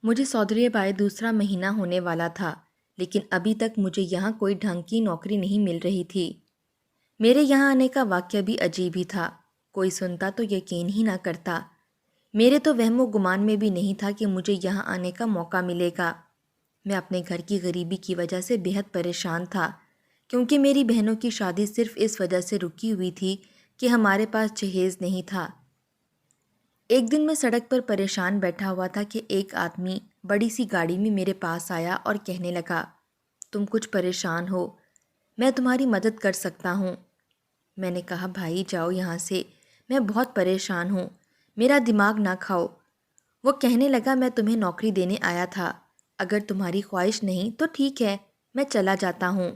مجھے سعودی عرب آئے دوسرا مہینہ ہونے والا تھا، لیکن ابھی تک مجھے یہاں کوئی ڈھنگ کی نوکری نہیں مل رہی تھی۔ میرے یہاں آنے کا واقعہ بھی عجیب ہی تھا، کوئی سنتا تو یقین ہی نہ کرتا۔ میرے تو وہم و گمان میں بھی نہیں تھا کہ مجھے یہاں آنے کا موقع ملے گا۔ میں اپنے گھر کی غریبی کی وجہ سے بہت پریشان تھا، کیونکہ میری بہنوں کی شادی صرف اس وجہ سے رکی ہوئی تھی کہ ہمارے پاس جہیز نہیں تھا۔ ایک دن میں سڑک پر پریشان بیٹھا ہوا تھا کہ ایک آدمی بڑی سی گاڑی میں میرے پاس آیا اور کہنے لگا، تم کچھ پریشان ہو، میں تمہاری مدد کر سکتا ہوں۔ میں نے کہا، بھائی جاؤ یہاں سے، میں بہت پریشان ہوں، میرا دماغ نہ کھاؤ۔ وہ کہنے لگا، میں تمہیں نوکری دینے آیا تھا، اگر تمہاری خواہش نہیں تو ٹھیک ہے، میں چلا جاتا ہوں۔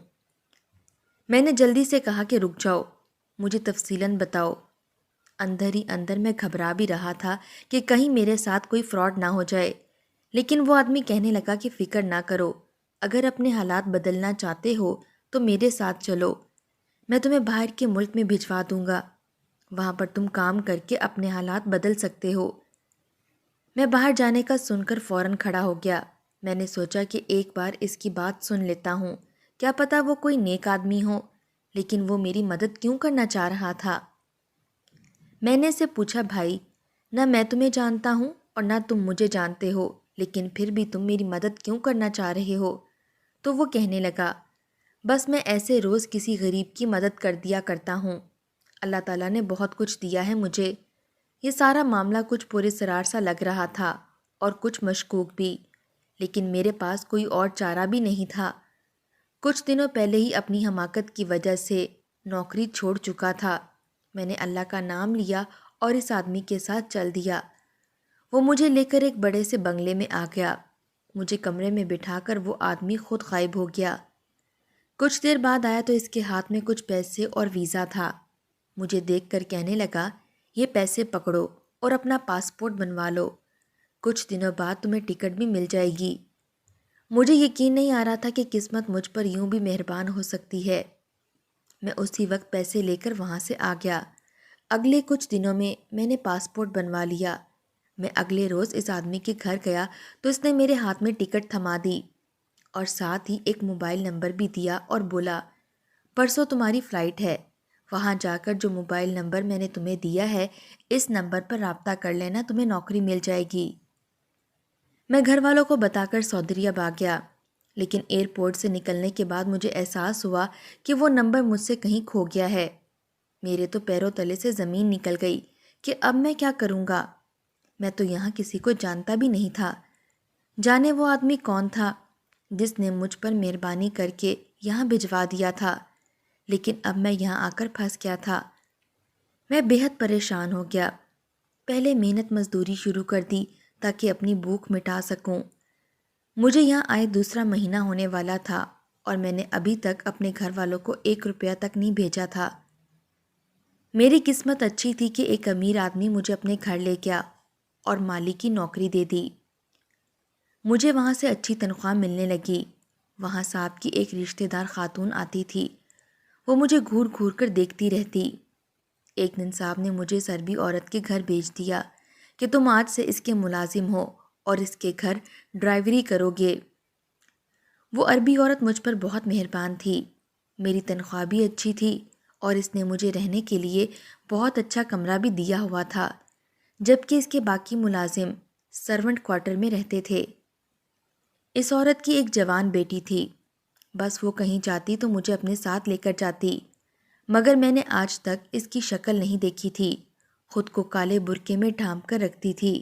میں نے جلدی سے کہا کہ رک جاؤ، مجھے تفصیلاً بتاؤ۔ اندر ہی اندر میں گھبرا بھی رہا تھا کہ کہیں میرے ساتھ کوئی فراڈ نہ ہو جائے، لیکن وہ آدمی کہنے لگا کہ فکر نہ کرو، اگر اپنے حالات بدلنا چاہتے ہو تو میرے ساتھ چلو، میں تمہیں باہر کے ملک میں بھجوا دوں گا، وہاں پر تم کام کر کے اپنے حالات بدل سکتے ہو۔ میں باہر جانے کا سن کر فوراً کھڑا ہو گیا۔ میں نے سوچا کہ ایک بار اس کی بات سن لیتا ہوں، کیا پتہ وہ کوئی نیک آدمی ہو، لیکن وہ میری مدد کیوں کرنا چاہ رہا تھا؟ میں نے اسے پوچھا، بھائی، نہ میں تمہیں جانتا ہوں اور نہ تم مجھے جانتے ہو، لیکن پھر بھی تم میری مدد کیوں کرنا چاہ رہے ہو؟ تو وہ کہنے لگا، بس میں ایسے روز کسی غریب کی مدد کر دیا کرتا ہوں، اللہ تعالیٰ نے بہت کچھ دیا ہے مجھے۔ یہ سارا معاملہ کچھ پراسرار سا لگ رہا تھا اور کچھ مشکوک بھی، لیکن میرے پاس کوئی اور چارہ بھی نہیں تھا۔ کچھ دنوں پہلے ہی اپنی حماقت کی وجہ سے نوکری چھوڑ چکا تھا۔ میں نے اللہ کا نام لیا اور اس آدمی کے ساتھ چل دیا۔ وہ مجھے لے کر ایک بڑے سے بنگلے میں آ گیا۔ مجھے کمرے میں بٹھا کر وہ آدمی خود غائب ہو گیا۔ کچھ دیر بعد آیا تو اس کے ہاتھ میں کچھ پیسے اور ویزا تھا۔ مجھے دیکھ کر کہنے لگا، یہ پیسے پکڑو اور اپنا پاسپورٹ بنوا لو، کچھ دنوں بعد تمہیں ٹکٹ بھی مل جائے گی۔ مجھے یقین نہیں آ رہا تھا کہ قسمت مجھ پر یوں بھی مہربان ہو سکتی ہے۔ میں اسی وقت پیسے لے کر وہاں سے آ گیا۔ اگلے کچھ دنوں میں نے پاسپورٹ بنوا لیا۔ میں اگلے روز اس آدمی کے گھر گیا تو اس نے میرے ہاتھ میں ٹکٹ تھما دی اور ساتھ ہی ایک موبائل نمبر بھی دیا اور بولا، پرسوں تمہاری فلائٹ ہے، وہاں جا کر جو موبائل نمبر میں نے تمہیں دیا ہے اس نمبر پر رابطہ کر لینا، تمہیں نوکری مل جائے گی۔ میں گھر والوں کو بتا کر سعودی عرب آ گیا، لیکن ایئرپورٹ سے نکلنے کے بعد مجھے احساس ہوا کہ وہ نمبر مجھ سے کہیں کھو گیا ہے۔ میرے تو پیروں تلے سے زمین نکل گئی کہ اب میں کیا کروں گا۔ میں تو یہاں کسی کو جانتا بھی نہیں تھا۔ جانے وہ آدمی کون تھا جس نے مجھ پر مہربانی کر کے یہاں بھجوا دیا تھا، لیکن اب میں یہاں آ کر پھنس گیا تھا۔ میں بہت پریشان ہو گیا۔ پہلے محنت مزدوری شروع کر دی تاکہ اپنی بھوک مٹا سکوں۔ مجھے یہاں آئے دوسرا مہینہ ہونے والا تھا اور میں نے ابھی تک اپنے گھر والوں کو 1 روپیہ تک نہیں بھیجا تھا۔ میری قسمت اچھی تھی کہ ایک امیر آدمی مجھے اپنے گھر لے گیا اور مالی کی نوکری دے دی۔ مجھے وہاں سے اچھی تنخواہ ملنے لگی۔ وہاں صاحب کی ایک رشتہ دار خاتون آتی تھی، وہ مجھے گھور گھور کر دیکھتی رہتی۔ ایک دن صاحب نے مجھے اس عربی عورت کے گھر بھیج دیا کہ تم آج سے اس کے ملازم ہو اور اس کے گھر ڈرائیوری کرو گے۔ وہ عربی عورت مجھ پر بہت مہربان تھی، میری تنخواہ بھی اچھی تھی اور اس نے مجھے رہنے کے لیے بہت اچھا کمرہ بھی دیا ہوا تھا، جبکہ اس کے باقی ملازم سرونٹ کوارٹر میں رہتے تھے۔ اس عورت کی ایک جوان بیٹی تھی، بس وہ کہیں جاتی تو مجھے اپنے ساتھ لے کر جاتی، مگر میں نے آج تک اس کی شکل نہیں دیکھی تھی۔ خود کو کالے برقعے میں ڈھانپ کر رکھتی تھی۔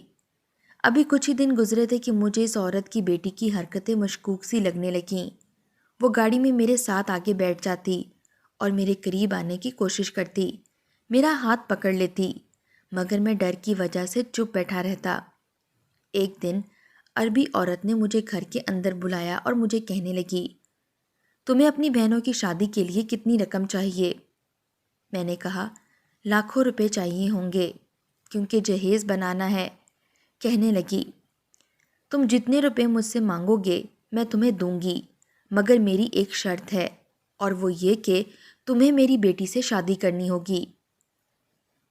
ابھی کچھ ہی دن گزرے تھے کہ مجھے اس عورت کی بیٹی کی حرکتیں مشکوک سی لگنے لگیں۔ وہ گاڑی میں میرے ساتھ آگے بیٹھ جاتی اور میرے قریب آنے کی کوشش کرتی، میرا ہاتھ پکڑ لیتی، مگر میں ڈر کی وجہ سے چپ بیٹھا رہتا۔ ایک دن عربی عورت نے مجھے گھر کے اندر بلایا اور مجھے کہنے لگی، تمہیں اپنی بہنوں کی شادی کے لیے کتنی رقم چاہیے؟ میں نے کہا، لاکھوں روپے چاہیے ہوں گے، کیونکہ جہیز بنانا ہے۔ کہنے لگی، تم جتنے روپے مجھ سے مانگو گے میں تمہیں دوں گی، مگر میری ایک شرط ہے، اور وہ یہ کہ تمہیں میری بیٹی سے شادی کرنی ہوگی۔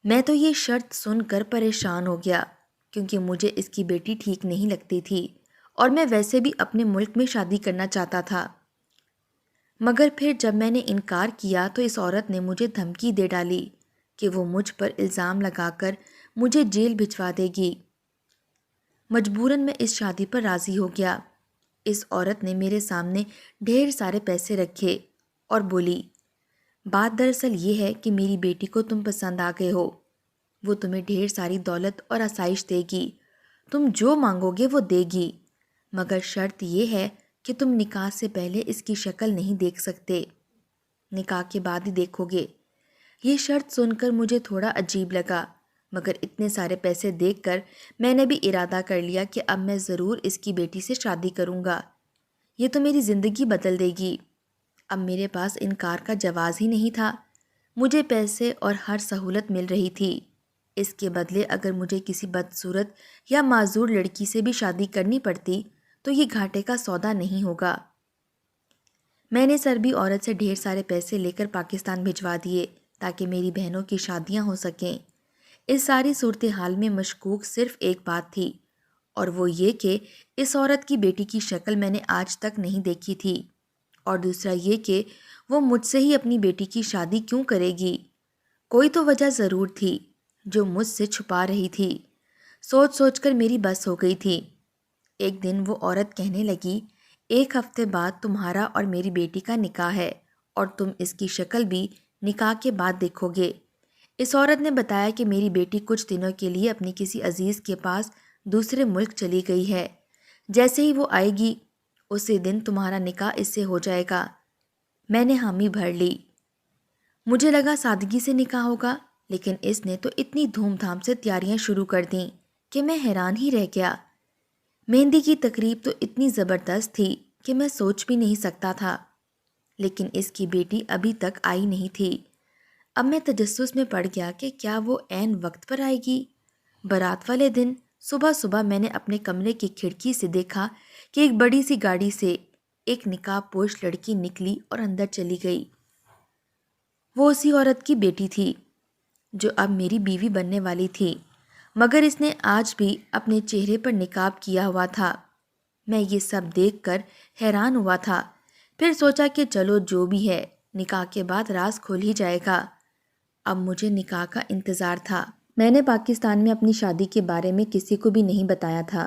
میں تو یہ شرط سن کر پریشان ہو گیا، کیونکہ مجھے اس کی بیٹی ٹھیک نہیں لگتی تھی اور میں ویسے بھی اپنے ملک میں شادی کرنا چاہتا تھا۔ مگر پھر جب میں نے انکار کیا تو اس عورت نے مجھے دھمکی دے ڈالی کہ وہ مجھ پر الزام لگا کر مجھے جیل بھجوا دے گی۔ مجبوراً میں اس شادی پر راضی ہو گیا۔ اس عورت نے میرے سامنے ڈھیر سارے پیسے رکھے اور بولی، بات دراصل یہ ہے کہ میری بیٹی کو تم پسند آ گئے ہو، وہ تمہیں ڈھیر ساری دولت اور آسائش دے گی، تم جو مانگو گے وہ دے گی، مگر شرط یہ ہے کہ تم نکاح سے پہلے اس کی شکل نہیں دیکھ سکتے، نکاح کے بعد ہی دیکھو گے۔ یہ شرط سن کر مجھے تھوڑا عجیب لگا، مگر اتنے سارے پیسے دیکھ کر میں نے بھی ارادہ کر لیا کہ اب میں ضرور اس کی بیٹی سے شادی کروں گا، یہ تو میری زندگی بدل دے گی۔ اب میرے پاس انکار کا جواز ہی نہیں تھا، مجھے پیسے اور ہر سہولت مل رہی تھی، اس کے بدلے اگر مجھے کسی بدصورت یا معذور لڑکی سے بھی شادی کرنی پڑتی تو یہ گھاٹے کا سودا نہیں ہوگا۔ میں نے سربی عورت سے ڈھیر سارے پیسے لے کر پاکستان بھجوا دیے تاکہ میری بہنوں کی شادیاں ہو سکیں۔ اس ساری صورتحال میں مشکوک صرف ایک بات تھی، اور وہ یہ کہ اس عورت کی بیٹی کی شکل میں نے آج تک نہیں دیکھی تھی، اور دوسرا یہ کہ وہ مجھ سے ہی اپنی بیٹی کی شادی کیوں کرے گی؟ کوئی تو وجہ ضرور تھی جو مجھ سے چھپا رہی تھی۔ سوچ سوچ کر میری بس ہو گئی تھی۔ ایک دن وہ عورت کہنے لگی، ایک ہفتے بعد تمہارا اور میری بیٹی کا نکاح ہے اور تم اس کی شکل بھی نکاح کے بعد دیکھو گے۔ اس عورت نے بتایا کہ میری بیٹی کچھ دنوں کے لیے اپنی کسی عزیز کے پاس دوسرے ملک چلی گئی ہے، جیسے ہی وہ آئے گی اسی دن تمہارا نکاح اس سے ہو جائے گا۔ میں نے حامی بھر لی۔ مجھے لگا سادگی سے نکاح ہوگا، لیکن اس نے تو اتنی دھوم دھام سے تیاریاں شروع کر دیں کہ میں حیران ہی رہ گیا۔ مہندی کی تقریب تو اتنی زبردست تھی کہ میں سوچ بھی نہیں سکتا تھا، لیکن اس کی بیٹی ابھی تک آئی نہیں تھی۔ اب میں تجسس میں پڑ گیا کہ کیا وہ عین وقت پر آئے گی؟ بارات والے دن صبح صبح میں نے اپنے کمرے کی کھڑکی سے دیکھا کہ ایک بڑی سی گاڑی سے ایک نقاب پوش لڑکی نکلی اور اندر چلی گئی۔ وہ اسی عورت کی بیٹی تھی جو اب میری بیوی بننے والی تھی، مگر اس نے آج بھی اپنے چہرے پر نقاب کیا ہوا تھا۔ میں یہ سب دیکھ کر حیران ہوا تھا، پھر سوچا کہ چلو جو بھی ہے، نکاح کے بعد راز کھول ہی جائے گا۔ اب مجھے نکاح کا انتظار تھا۔ میں نے پاکستان میں اپنی شادی کے بارے میں کسی کو بھی نہیں بتایا تھا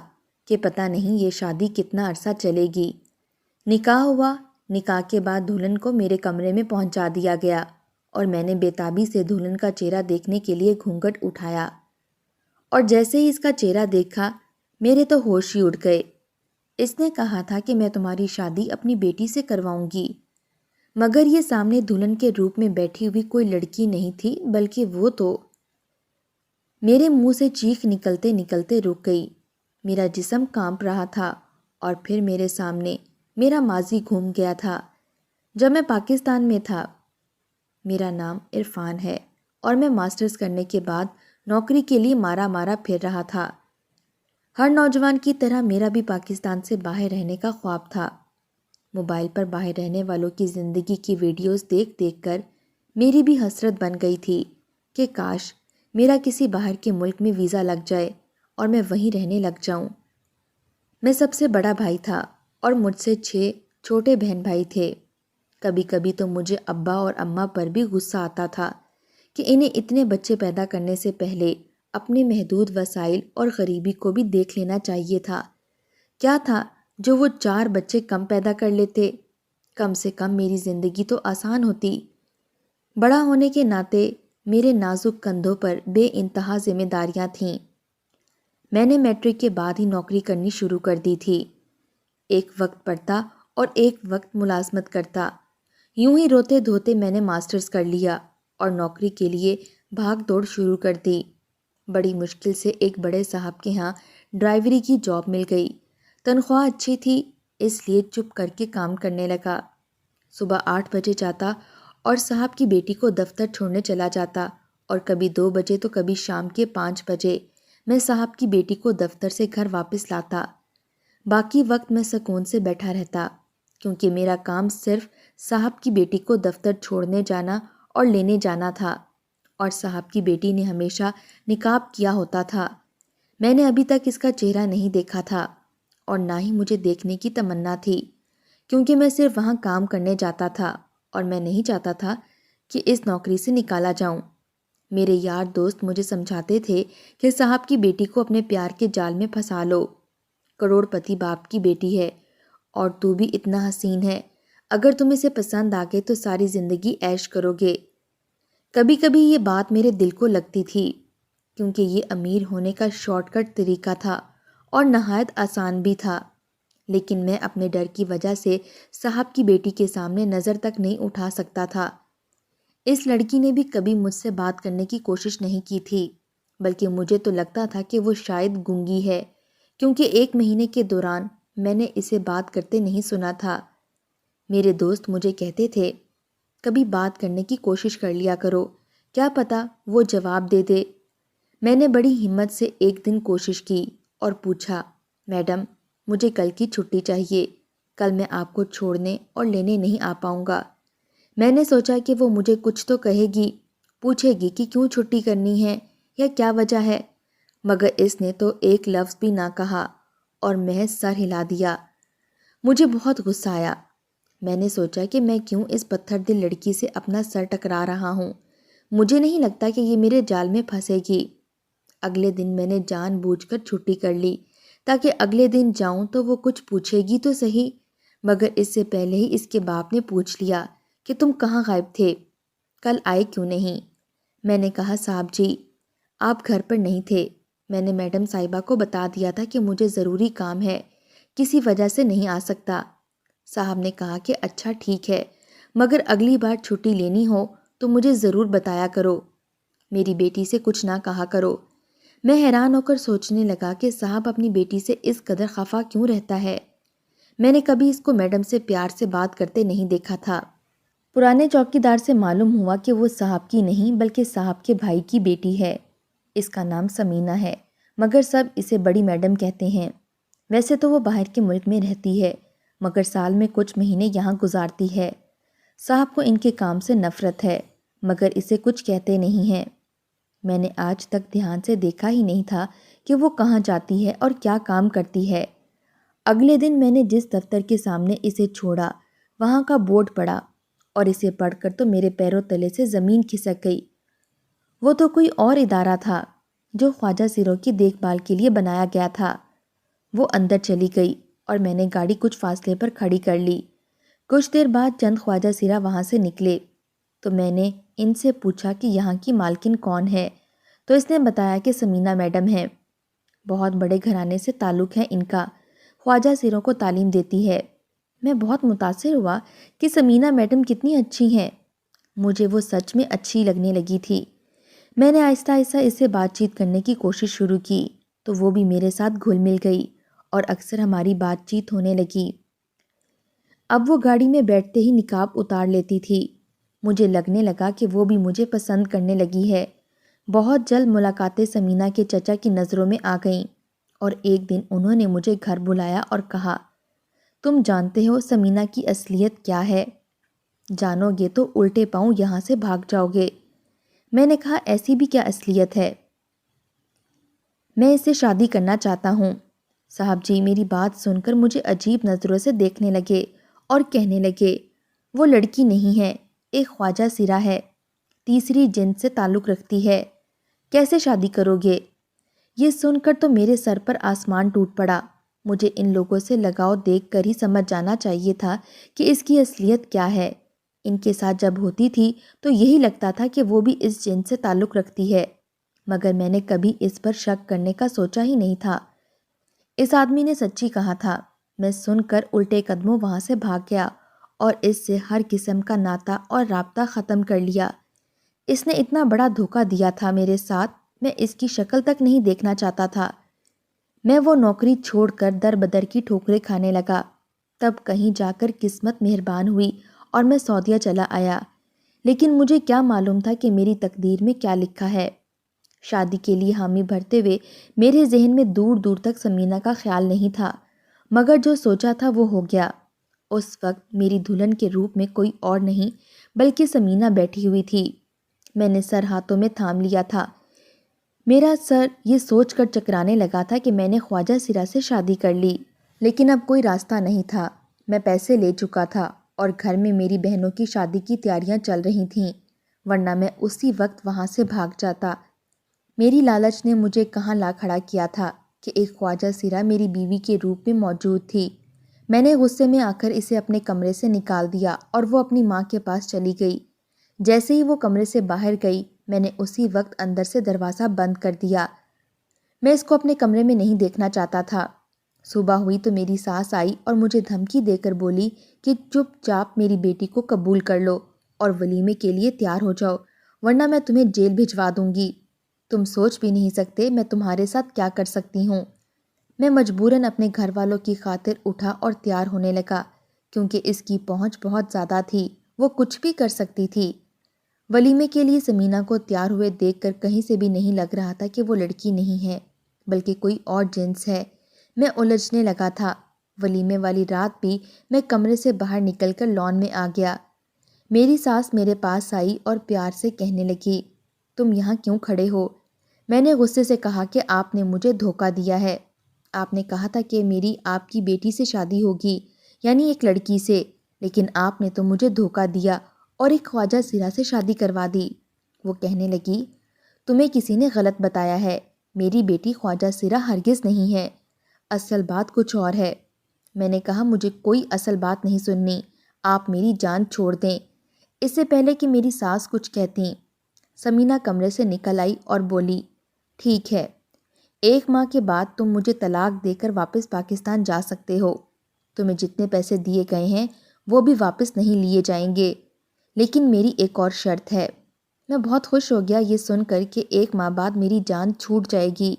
کہ پتہ نہیں یہ شادی کتنا عرصہ چلے گی۔ نکاح ہوا، نکاح کے بعد دلہن کو میرے کمرے میں پہنچا دیا گیا اور میں نے بے تابی سے دلہن کا چہرہ دیکھنے کے لیے گھونگھٹ اٹھایا، اور جیسے ہی اس کا چہرہ دیکھا میرے تو ہوش ہی اڑ گئے۔ اس نے کہا تھا کہ میں تمہاری شادی اپنی بیٹی سے کرواؤں گی، مگر یہ سامنے دلہن کے روپ میں بیٹھی ہوئی کوئی لڑکی نہیں تھی، بلکہ وہ تو… میرے منہ سے چیخ نکلتے نکلتے رک گئی۔ میرا جسم کانپ رہا تھا، اور پھر میرے سامنے میرا ماضی گھوم گیا تھا جب میں پاکستان میں تھا۔ میرا نام عرفان ہے اور میں ماسٹرز کرنے کے بعد نوکری کے لیے مارا مارا پھر رہا تھا۔ ہر نوجوان کی طرح میرا بھی پاکستان سے باہر رہنے کا خواب تھا۔ موبائل پر باہر رہنے والوں کی زندگی کی ویڈیوز دیکھ دیکھ کر میری بھی حسرت بن گئی تھی کہ کاش میرا کسی باہر کے ملک میں ویزا لگ جائے اور میں وہیں رہنے لگ جاؤں۔ میں سب سے بڑا بھائی تھا اور مجھ سے 6 چھوٹے بہن بھائی تھے۔ کبھی کبھی تو مجھے ابا اور اماں پر بھی غصہ آتا تھا کہ انہیں اتنے بچے پیدا کرنے سے پہلے اپنے محدود وسائل اور غریبی کو بھی دیکھ لینا چاہیے تھا۔ کیا تھا جو وہ 4 بچے کم پیدا کر لیتے؟ کم سے کم میری زندگی تو آسان ہوتی۔ بڑا ہونے کے ناطے میرے نازک کندھوں پر بے انتہا ذمہ داریاں تھیں۔ میں نے میٹرک کے بعد ہی نوکری کرنی شروع کر دی تھی۔ ایک وقت پڑھتا اور ایک وقت ملازمت کرتا۔ یوں ہی روتے دھوتے میں نے ماسٹرز کر لیا اور نوکری کے لیے بھاگ دوڑ شروع کر دی۔ بڑی مشکل سے ایک بڑے صاحب کے ہاں ڈرائیوری کی جاب مل گئی۔ تنخواہ اچھی تھی، اس لیے چپ کر کے کام کرنے لگا۔ صبح 8 بجے جاتا اور صاحب کی بیٹی کو دفتر چھوڑنے چلا جاتا، اور کبھی 2 بجے تو کبھی شام کے 5 بجے میں صاحب کی بیٹی کو دفتر سے گھر واپس لاتا۔ باقی وقت میں سکون سے بیٹھا رہتا، کیونکہ میرا کام صرف صاحب کی بیٹی کو دفتر چھوڑنے جانا اور لینے جانا تھا، اور صاحب کی بیٹی نے ہمیشہ نقاب کیا ہوتا تھا۔ میں نے ابھی تک اس کا چہرہ نہیں دیکھا تھا، اور نہ ہی مجھے دیکھنے کی تمنا تھی، کیونکہ میں صرف وہاں کام کرنے جاتا تھا اور میں نہیں چاہتا تھا کہ اس نوکری سے نکالا جاؤں۔ میرے یار دوست مجھے سمجھاتے تھے کہ صاحب کی بیٹی کو اپنے پیار کے جال میں پھنسا لو، کروڑ پتی باپ کی بیٹی ہے اور تو بھی اتنا حسین ہے، اگر تم اسے پسند آ گئے تو ساری زندگی عیش کرو گے۔ کبھی کبھی یہ بات میرے دل کو لگتی تھی، کیونکہ یہ امیر ہونے کا شارٹ کٹ طریقہ تھا اور نہایت آسان بھی تھا، لیکن میں اپنے ڈر کی وجہ سے صاحب کی بیٹی کے سامنے نظر تک نہیں اٹھا سکتا تھا۔ اس لڑکی نے بھی کبھی مجھ سے بات کرنے کی کوشش نہیں کی تھی، بلکہ مجھے تو لگتا تھا کہ وہ شاید گونگی ہے، کیونکہ 1 مہینے کے دوران میں نے اسے بات کرتے نہیں سنا تھا۔ میرے دوست مجھے کہتے تھے، کبھی بات کرنے کی کوشش کر لیا کرو، کیا پتہ وہ جواب دے دے۔ میں نے بڑی ہمت سے ایک دن کوشش کی اور پوچھا، میڈم مجھے کل کی چھٹی چاہیے، کل میں آپ کو چھوڑنے اور لینے نہیں آ پاؤں گا۔ میں نے سوچا کہ وہ مجھے کچھ تو کہے گی، پوچھے گی کہ کیوں چھٹی کرنی ہے یا کیا وجہ ہے، مگر اس نے تو ایک لفظ بھی نہ کہا اور محض سر ہلا دیا۔ مجھے بہت غصہ آیا۔ میں نے سوچا کہ میں کیوں اس پتھر دل لڑکی سے اپنا سر ٹکرا رہا ہوں، مجھے نہیں لگتا کہ یہ میرے جال میں پھنسے گی۔ اگلے دن میں نے جان بوجھ کر چھٹی کر لی تاکہ اگلے دن جاؤں تو وہ کچھ پوچھے گی تو صحیح، مگر اس سے پہلے ہی اس کے باپ نے پوچھ لیا کہ تم کہاں غائب تھے، کل آئے کیوں نہیں؟ میں نے کہا، صاحب جی آپ گھر پر نہیں تھے، میں نے میڈم صاحبہ کو بتا دیا تھا کہ مجھے ضروری کام ہے، کسی وجہ سے نہیں آ سکتا۔ صاحب نے کہا کہ اچھا ٹھیک ہے، مگر اگلی بار چھٹی لینی ہو تو مجھے ضرور بتایا کرو، میری بیٹی سے کچھ نہ کہا کرو۔ میں حیران ہو کر سوچنے لگا کہ صاحب اپنی بیٹی سے اس قدر خفا کیوں رہتا ہے۔ میں نے کبھی اس کو میڈم سے پیار سے بات کرتے نہیں دیکھا تھا۔ پرانے چوکی دار سے معلوم ہوا کہ وہ صاحب کی نہیں بلکہ صاحب کے بھائی کی بیٹی ہے۔ اس کا نام سمینہ ہے، مگر سب اسے بڑی میڈم کہتے ہیں۔ ویسے تو وہ باہر کے ملک میں رہتی ہے، مگر سال میں کچھ مہینے یہاں گزارتی ہے۔ صاحب کو ان کے کام سے نفرت ہے، مگر اسے کچھ کہتے نہیں ہیں۔ میں نے آج تک دھیان سے دیکھا ہی نہیں تھا کہ وہ کہاں جاتی ہے اور کیا کام کرتی ہے۔ اگلے دن میں نے جس دفتر کے سامنے اسے چھوڑا وہاں کا بورڈ پڑھا اور اسے پڑھ کر تو میرے پیروں تلے سے زمین کھسک گئی۔ وہ تو کوئی اور ادارہ تھا جو خواجہ سیروں کی دیکھ بھال کے لیے بنایا گیا تھا۔ وہ اندر چلی گئی اور میں نے گاڑی کچھ فاصلے پر کھڑی کر لی۔ کچھ دیر بعد چند خواجہ سیرا وہاں سے نکلے تو میں نے ان سے پوچھا کہ یہاں کی مالکن کون ہے، تو اس نے بتایا کہ سمینہ میڈم ہے، بہت بڑے گھرانے سے تعلق ہے ان کا، خواجہ سیروں کو تعلیم دیتی ہے۔ میں بہت متاثر ہوا کہ سمینہ میڈم کتنی اچھی ہیں، مجھے وہ سچ میں اچھی لگنے لگی تھی۔ میں نے آہستہ آہستہ اس سے بات چیت کرنے کی کوشش شروع کی تو وہ بھی میرے ساتھ گھل مل گئی اور اکثر ہماری بات چیت ہونے لگی۔ اب وہ گاڑی میں بیٹھتے ہی نقاب اتار لیتی تھی۔ مجھے لگنے لگا کہ وہ بھی مجھے پسند کرنے لگی ہے۔ بہت جلد ملاقاتیں سمینہ کے چچا کی نظروں میں آ گئیں اور ایک دن انہوں نے مجھے گھر بلایا اور کہا، تم جانتے ہو سمینہ کی اصلیت کیا ہے؟ جانو گے تو الٹے پاؤں یہاں سے بھاگ جاؤ گے۔ میں نے کہا، ایسی بھی کیا اصلیت ہے؟ میں اس سے شادی کرنا چاہتا ہوں۔ صاحب جی میری بات سن کر مجھے عجیب نظروں سے دیکھنے لگے اور کہنے لگے، وہ لڑکی نہیں ہے، ایک خواجہ سیرا ہے، تیسری جنس سے تعلق رکھتی ہے، کیسے شادی کرو گے؟ یہ سن کر تو میرے سر پر آسمان ٹوٹ پڑا۔ مجھے ان لوگوں سے لگاؤ دیکھ کر ہی سمجھ جانا چاہیے تھا کہ اس کی اصلیت کیا ہے۔ ان کے ساتھ جب ہوتی تھی تو یہی لگتا تھا کہ وہ بھی اس جنس سے تعلق رکھتی ہے، مگر میں نے کبھی اس پر شک کرنے کا سوچا ہی نہیں تھا۔ اس آدمی نے سچی کہا تھا۔ میں سن کر الٹے قدموں وہاں سے بھاگ گیا اور اس سے ہر قسم کا ناطہ اور رابطہ ختم کر لیا۔ اس نے اتنا بڑا دھوکہ دیا تھا میرے ساتھ، میں اس کی شکل تک نہیں دیکھنا چاہتا تھا۔ میں وہ نوکری چھوڑ کر در بدر کی ٹھوکریں کھانے لگا۔ تب کہیں جا کر قسمت مہربان ہوئی اور میں سعودیہ چلا آیا، لیکن مجھے کیا معلوم تھا کہ میری تقدیر میں کیا لکھا ہے۔ شادی کے لیے حامی بھرتے ہوئے میرے ذہن میں دور دور تک سمینہ کا خیال نہیں تھا، مگر جو سوچا تھا وہ ہو گیا۔ اس وقت میری دلہن کے روپ میں کوئی اور نہیں بلکہ سمینہ بیٹھی ہوئی تھی۔ میں نے سر ہاتھوں میں تھام لیا تھا۔ میرا سر یہ سوچ کر چکرانے لگا تھا کہ میں نے خواجہ سیرا سے شادی کر لی۔ لیکن اب کوئی راستہ نہیں تھا۔ میں پیسے لے چکا تھا اور گھر میں میری بہنوں کی شادی کی تیاریاں چل رہی تھیں، ورنہ میں اسی وقت وہاں سے بھاگ جاتا۔ میری لالچ نے مجھے کہاں لا کھڑا کیا تھا کہ ایک خواجہ سرا میری بیوی کے روپ میں موجود تھی۔ میں نے غصے میں آ کر اسے اپنے کمرے سے نکال دیا اور وہ اپنی ماں کے پاس چلی گئی۔ جیسے ہی وہ کمرے سے باہر گئی، میں نے اسی وقت اندر سے دروازہ بند کر دیا۔ میں اس کو اپنے کمرے میں نہیں دیکھنا چاہتا تھا۔ صبح ہوئی تو میری ساس آئی اور مجھے دھمکی دے کر بولی کہ چپ چاپ میری بیٹی کو قبول کر لو اور ولیمے کے لیے تیار ہو جاؤ، ورنہ میں تمہیں جیل بھجوا دوں گی۔ تم سوچ بھی نہیں سکتے میں تمہارے ساتھ کیا کر سکتی ہوں۔ میں مجبوراً اپنے گھر والوں کی خاطر اٹھا اور تیار ہونے لگا، کیونکہ اس کی پہنچ بہت زیادہ تھی، وہ کچھ بھی کر سکتی تھی۔ ولیمے کے لیے سمینہ کو تیار ہوئے دیکھ کر کہیں سے بھی نہیں لگ رہا تھا کہ وہ لڑکی نہیں ہے بلکہ کوئی اور جنس ہے۔ میں الجھنے لگا تھا۔ ولیمے والی رات بھی میں کمرے سے باہر نکل کر لان میں آ گیا۔ میری ساس میرے پاس آئی اور پیار سے کہنے لگی، تم یہاں کیوں کھڑے ہو؟ میں نے غصے سے کہا کہ آپ نے مجھے دھوکہ دیا ہے۔ آپ نے کہا تھا کہ میری آپ کی بیٹی سے شادی ہوگی، یعنی ایک لڑکی سے، لیکن آپ نے تو مجھے دھوکہ دیا اور ایک خواجہ سرا سے شادی کروا دی۔ وہ کہنے لگی، تمہیں کسی نے غلط بتایا ہے، میری بیٹی خواجہ سرا ہرگز نہیں ہے، اصل بات کچھ اور ہے۔ میں نے کہا، مجھے کوئی اصل بات نہیں سننی، آپ میری جان چھوڑ دیں۔ اس سے پہلے کہ میری ساس کچھ کہتیں، سمینہ کمرے سے نکل آئی اور بولی، ٹھیک ہے، 1 ماہ کے بعد تم مجھے طلاق دے کر واپس پاکستان جا سکتے ہو۔ تمہیں جتنے پیسے دیے گئے ہیں وہ بھی واپس نہیں لیے جائیں گے، لیکن میری ایک اور شرط ہے۔ میں بہت خوش ہو گیا یہ سن کر کہ 1 ماہ بعد میری جان چھوٹ جائے گی۔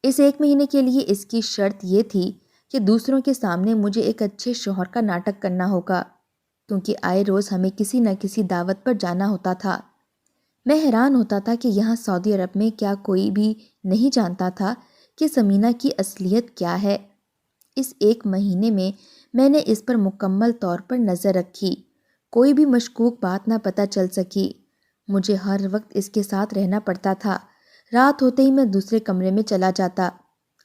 اس 1 مہینے کے لیے اس کی شرط یہ تھی کہ دوسروں کے سامنے مجھے ایک اچھے شوہر کا ناٹک کرنا ہوگا، کیونکہ آئے روز ہمیں کسی نہ کسی دعوت پر جانا ہوتا تھا۔ میں حیران ہوتا تھا کہ یہاں سعودی عرب میں کیا کوئی بھی نہیں جانتا تھا کہ سمینہ کی اصلیت کیا ہے۔ اس 1 مہینے میں نے اس پر مکمل طور پر نظر رکھی، کوئی بھی مشکوک بات نہ پتہ چل سکی۔ مجھے ہر وقت اس کے ساتھ رہنا پڑتا تھا، رات ہوتے ہی میں دوسرے کمرے میں چلا جاتا۔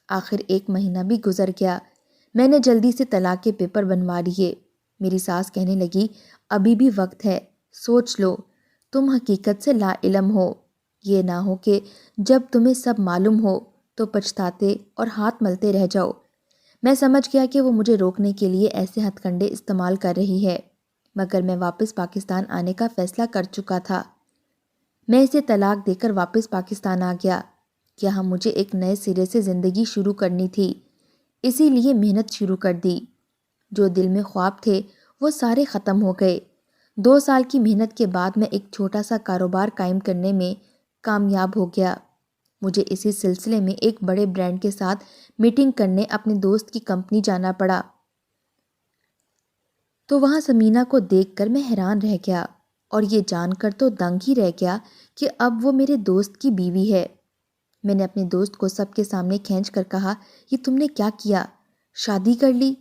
آخر 1 مہینہ بھی گزر گیا، میں نے جلدی سے طلاق کے پیپر بنوا لیے۔ میری ساس کہنے لگی، ابھی بھی وقت ہے، سوچ لو، تم حقیقت سے لا علم ہو، یہ نہ ہو کہ جب تمہیں سب معلوم ہو تو پچھتاتے اور ہاتھ ملتے رہ جاؤ۔ میں سمجھ گیا کہ وہ مجھے روکنے کے لیے ایسے ہتھ کنڈے استعمال کر رہی ہے، مگر میں واپس پاکستان آنے کا فیصلہ کر چکا تھا۔ میں اسے طلاق دے کر واپس پاکستان آ گیا۔ یہاں مجھے ایک نئے سرے سے زندگی شروع کرنی تھی، اسی لیے محنت شروع کر دی۔ جو دل میں خواب تھے وہ سارے ختم ہو گئے۔ 2 سال کی محنت کے بعد میں ایک چھوٹا سا کاروبار قائم کرنے میں کامیاب ہو گیا۔ مجھے اسی سلسلے میں ایک بڑے برانڈ کے ساتھ میٹنگ کرنے اپنے دوست کی کمپنی جانا پڑا، تو وہاں سمینہ کو دیکھ کر میں حیران رہ گیا اور یہ جان کر تو دنگ ہی رہ گیا کہ اب وہ میرے دوست کی بیوی ہے۔ میں نے اپنے دوست کو سب کے سامنے کھینچ کر کہا، یہ تم نے کیا کیا؟ شادی کر لی؟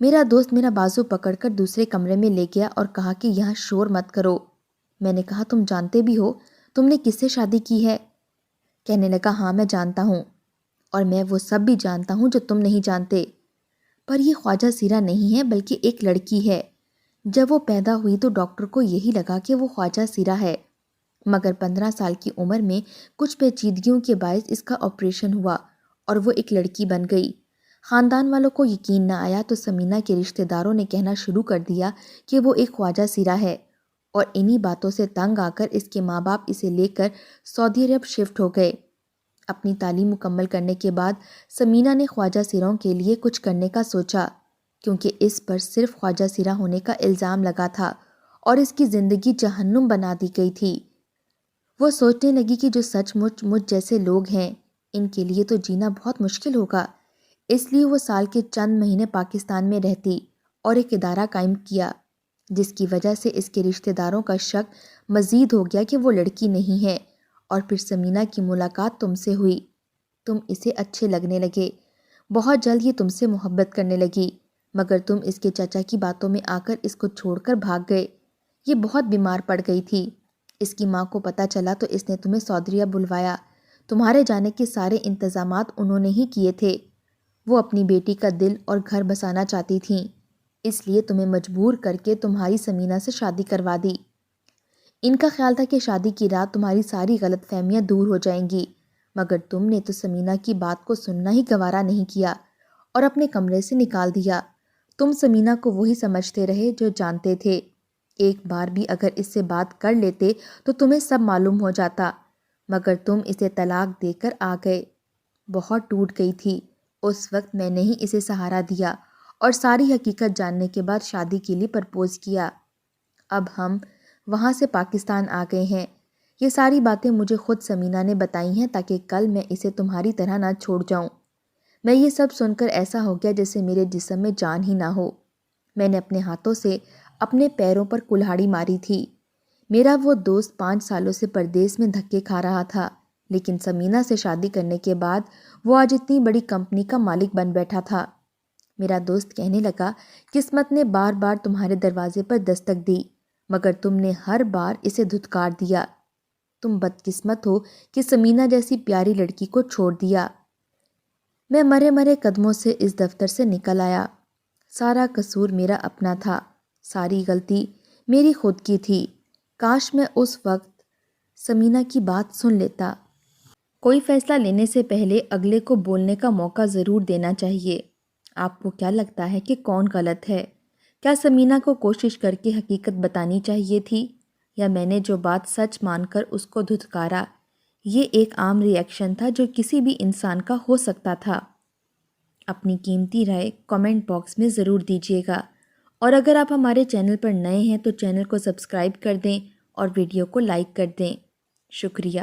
میرا دوست میرا بازو پکڑ کر دوسرے کمرے میں لے گیا اور کہا کہ یہاں شور مت کرو۔ میں نے کہا، تم جانتے بھی ہو تم نے کس سے شادی کی ہے؟ کہنے لگا، ہاں میں جانتا ہوں، اور میں وہ سب بھی جانتا ہوں جو تم نہیں جانتے، پر یہ خواجہ سرا نہیں ہے بلکہ ایک لڑکی ہے۔ جب وہ پیدا ہوئی تو ڈاکٹر کو یہی لگا کہ وہ خواجہ سرا ہے، مگر 15 سال کی عمر میں کچھ پیچیدگیوں کے باعث اس کا آپریشن ہوا اور وہ ایک لڑکی بن گئی۔ خاندان والوں کو یقین نہ آیا تو سمینہ کے رشتہ داروں نے کہنا شروع کر دیا کہ وہ ایک خواجہ سرا ہے، اور انہی باتوں سے تنگ آ کر اس کے ماں باپ اسے لے کر سعودی عرب شفٹ ہو گئے۔ اپنی تعلیم مکمل کرنے کے بعد سمینہ نے خواجہ سراؤں کے لیے کچھ کرنے کا سوچا، کیونکہ اس پر صرف خواجہ سرا ہونے کا الزام لگا تھا اور اس کی زندگی جہنم بنا دی گئی تھی۔ وہ سوچنے لگی کہ جو سچ مچ جیسے لوگ ہیں، ان کے لیے تو جینا بہت مشکل ہوگا۔ اس لیے وہ سال کے چند مہینے پاکستان میں رہتی اور ایک ادارہ قائم کیا، جس کی وجہ سے اس کے رشتہ داروں کا شک مزید ہو گیا کہ وہ لڑکی نہیں ہے۔ اور پھر سمینہ کی ملاقات تم سے ہوئی، تم اسے اچھے لگنے لگے، بہت جلد یہ تم سے محبت کرنے لگی، مگر تم اس کے چچا کی باتوں میں آ کر اس کو چھوڑ کر بھاگ گئے۔ یہ بہت بیمار پڑ گئی تھی، اس کی ماں کو پتہ چلا تو اس نے تمہیں سعودی عرب بلوایا، تمہارے جانے کے سارے انتظامات انہوں نے ہی کیے تھے۔ وہ اپنی بیٹی کا دل اور گھر بسانا چاہتی تھیں، اس لیے تمہیں مجبور کر کے تمہاری سمینہ سے شادی کروا دی۔ ان کا خیال تھا کہ شادی کی رات تمہاری ساری غلط فہمیاں دور ہو جائیں گی، مگر تم نے تو سمینہ کی بات کو سننا ہی گوارا نہیں کیا اور اپنے کمرے سے نکال دیا۔ تم سمینہ کو وہی سمجھتے رہے جو جانتے تھے۔ ایک بار بھی اگر اس سے بات کر لیتے تو تمہیں سب معلوم ہو جاتا، مگر تم اسے طلاق دے کر آ گئے۔ بہت ٹوٹ گئی تھی۔ اس وقت میں نے ہی اسے سہارا دیا اور ساری حقیقت جاننے کے بعد شادی کے لیے پرپوز کیا۔ اب ہم وہاں سے پاکستان آ گئے ہیں۔ یہ ساری باتیں مجھے خود سمینہ نے بتائی ہیں تاکہ کل میں اسے تمہاری طرح نہ چھوڑ جاؤں۔ میں یہ سب سن کر ایسا ہو گیا جیسے میرے جسم میں جان ہی نہ ہو۔ میں نے اپنے ہاتھوں سے اپنے پیروں پر کلہاڑی ماری تھی۔ میرا وہ دوست 5 سالوں سے پردیس میں دھکے کھا رہا تھا، لیکن سمینہ سے شادی کرنے کے بعد وہ آج اتنی بڑی کمپنی کا مالک بن بیٹھا تھا۔ میرا دوست کہنے لگا، قسمت نے بار بار تمہارے دروازے پر دستک دی، مگر تم نے ہر بار اسے دھتکار دیا۔ تم بدقسمت ہو کہ سمینہ جیسی پیاری لڑکی کو چھوڑ دیا۔ میں مرے مرے قدموں سے اس دفتر سے نکل آیا۔ سارا قصور میرا اپنا تھا، ساری غلطی میری خود کی تھی۔ کاش میں اس وقت سمینہ کی بات سن لیتا۔ کوئی فیصلہ لینے سے پہلے اگلے کو بولنے کا موقع ضرور دینا چاہیے۔ آپ کو کیا لگتا ہے کہ کون غلط ہے؟ کیا سمینہ کو کوشش کر کے حقیقت بتانی چاہیے تھی، یا میں نے جو بات سچ مان کر اس کو دھتکارا؟ یہ ایک عام ری ایکشن تھا جو کسی بھی انسان کا ہو سکتا تھا۔ اپنی قیمتی رائے کمنٹ باکس میں ضرور دیجیے گا، اور اگر آپ ہمارے چینل پر نئے ہیں تو چینل کو سبسکرائب کر دیں اور ویڈیو کو لائک کر دیں۔ شکریہ۔